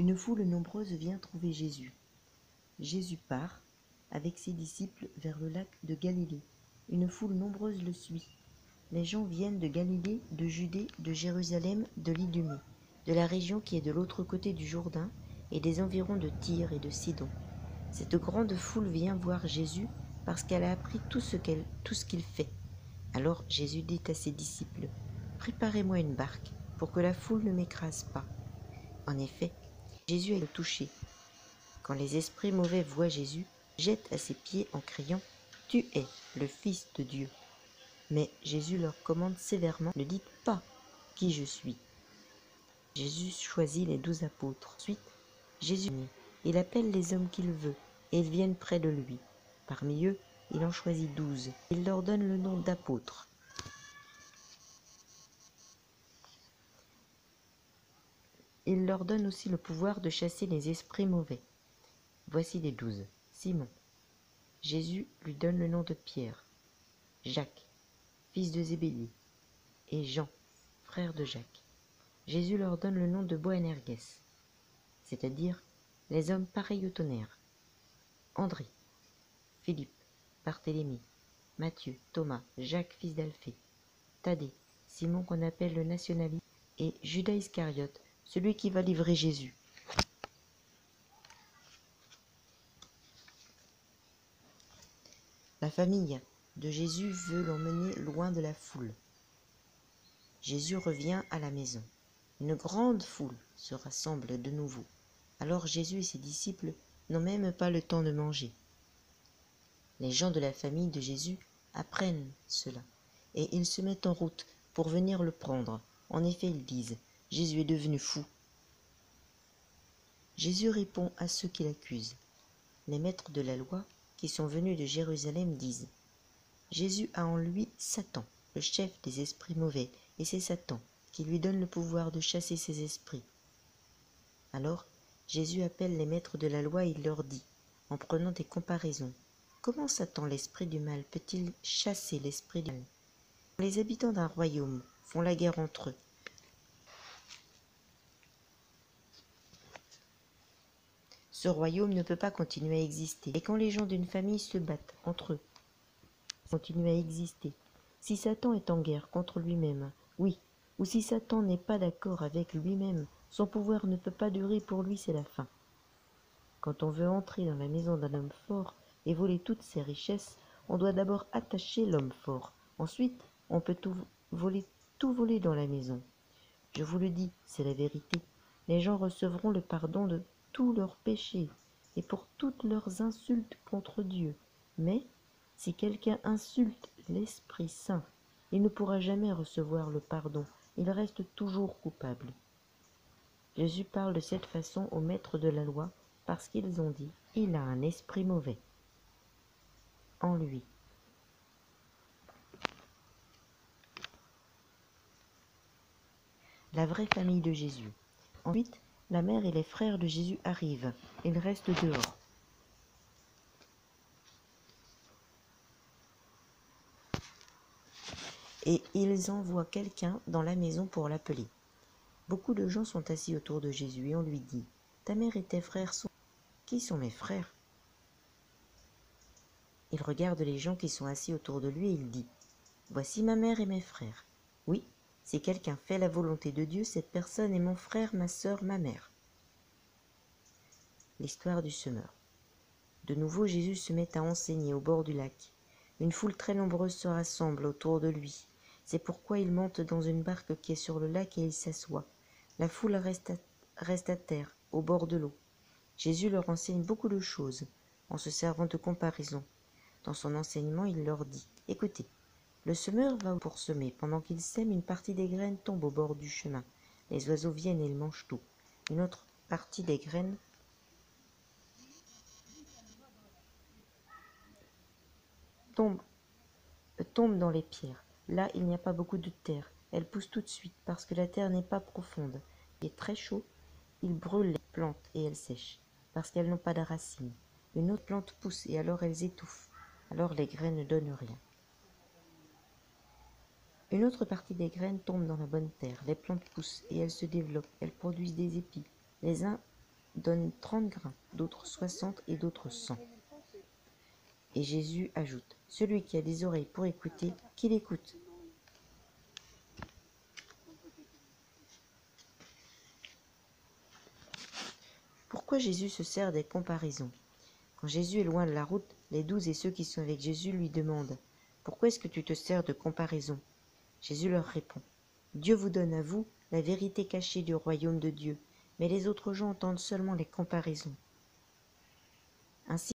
Une foule nombreuse vient trouver Jésus. Jésus part, avec ses disciples, vers le lac de Galilée. Une foule nombreuse le suit. Les gens viennent de Galilée, de Judée, de Jérusalem, de l'Idumée, de la région qui est de l'autre côté du Jourdain, et des environs de Tyr et de Sidon. Cette grande foule vient voir Jésus parce qu'elle a appris tout ce qu'il fait. Alors Jésus dit à ses disciples, « Préparez-moi une barque pour que la foule ne m'écrase pas. » En effet, Jésus est le touché. Quand les esprits mauvais voient Jésus, jettent à ses pieds en criant, « Tu es le Fils de Dieu. » Mais Jésus leur commande sévèrement, « Ne dites pas qui je suis. » Jésus choisit les 12 apôtres. Ensuite, Jésus, il appelle les hommes qu'il veut, et ils viennent près de lui. Parmi eux, il en choisit 12. Il leur donne le nom d'apôtres. Il leur donne aussi le pouvoir de chasser les esprits mauvais. Voici les 12. Simon. Jésus lui donne le nom de Pierre. Jacques, fils de Zébédée, et Jean, frère de Jacques. Jésus leur donne le nom de Boanerges, c'est-à-dire les hommes pareils au tonnerre. André, Philippe, Barthélemy, Matthieu, Thomas, Jacques, fils d'Alphée, Thaddée, Simon qu'on appelle le nationaliste, et Judas Iscariote, celui qui va livrer Jésus. La famille de Jésus veut l'emmener loin de la foule. Jésus revient à la maison. Une grande foule se rassemble de nouveau. Alors Jésus et ses disciples n'ont même pas le temps de manger. Les gens de la famille de Jésus apprennent cela, et ils se mettent en route pour venir le prendre. En effet, ils disent, « Jésus est devenu fou. » Jésus répond à ceux qui l'accusent. Les maîtres de la loi, qui sont venus de Jérusalem, disent, « Jésus a en lui Satan, le chef des esprits mauvais, et c'est Satan qui lui donne le pouvoir de chasser ces esprits. » Alors Jésus appelle les maîtres de la loi et il leur dit, en prenant des comparaisons, « Comment Satan, l'esprit du mal, peut-il chasser l'esprit du mal? Les habitants d'un royaume font la guerre entre eux. Ce royaume ne peut pas continuer à exister. Et quand les gens d'une famille se battent entre eux, continuent à exister. Si Satan est en guerre contre lui-même, oui, ou si Satan n'est pas d'accord avec lui-même, son pouvoir ne peut pas durer, pour lui c'est la fin. Quand on veut entrer dans la maison d'un homme fort et voler toutes ses richesses, on doit d'abord attacher l'homme fort. Ensuite, on peut tout voler dans la maison. Je vous le dis, c'est la vérité. Les gens recevront le pardon de tous leurs péchés et pour toutes leurs insultes contre Dieu. Mais si quelqu'un insulte l'Esprit Saint, il ne pourra jamais recevoir le pardon. Il reste toujours coupable. Jésus parle de cette façon aux maîtres de la loi parce qu'ils ont dit « Il a un esprit mauvais en lui ». La vraie famille de Jésus. Ensuite, la mère et les frères de Jésus arrivent. Ils restent dehors. Et ils envoient quelqu'un dans la maison pour l'appeler. Beaucoup de gens sont assis autour de Jésus et on lui dit « Ta mère et tes frères sont... » « Qui sont mes frères ?» Il regarde les gens qui sont assis autour de lui et il dit « Voici ma mère et mes frères. Oui, si quelqu'un fait la volonté de Dieu, cette personne est mon frère, ma sœur, ma mère. » L'histoire du semeur. De nouveau, Jésus se met à enseigner au bord du lac. Une foule très nombreuse se rassemble autour de lui. C'est pourquoi il monte dans une barque qui est sur le lac et il s'assoit. La foule reste à terre, au bord de l'eau. Jésus leur enseigne beaucoup de choses, en se servant de comparaisons. Dans son enseignement, il leur dit « Écoutez, le semeur va pour semer. Pendant qu'il sème, une partie des graines tombe au bord du chemin. Les oiseaux viennent et ils mangent tout. Une autre partie des graines tombe dans les pierres. Là, il n'y a pas beaucoup de terre. Elle pousse tout de suite parce que la terre n'est pas profonde. Il est très chaud. Il brûle les plantes et elles sèchent parce qu'elles n'ont pas de racines. Une autre plante pousse et alors elles étouffent. Alors les graines ne donnent rien. Une autre partie des graines tombe dans la bonne terre. Les plantes poussent et elles se développent. Elles produisent des épis. Les uns donnent 30 grains, d'autres 60 et d'autres 100. Et Jésus ajoute, celui qui a des oreilles pour écouter, qu'il écoute. Pourquoi Jésus se sert des comparaisons? Quand Jésus est loin de la route, les 12 et ceux qui sont avec Jésus lui demandent « Pourquoi est-ce que tu te sers de comparaisons ?» Jésus leur répond « Dieu vous donne à vous la vérité cachée du royaume de Dieu, mais les autres gens entendent seulement les comparaisons. Ainsi,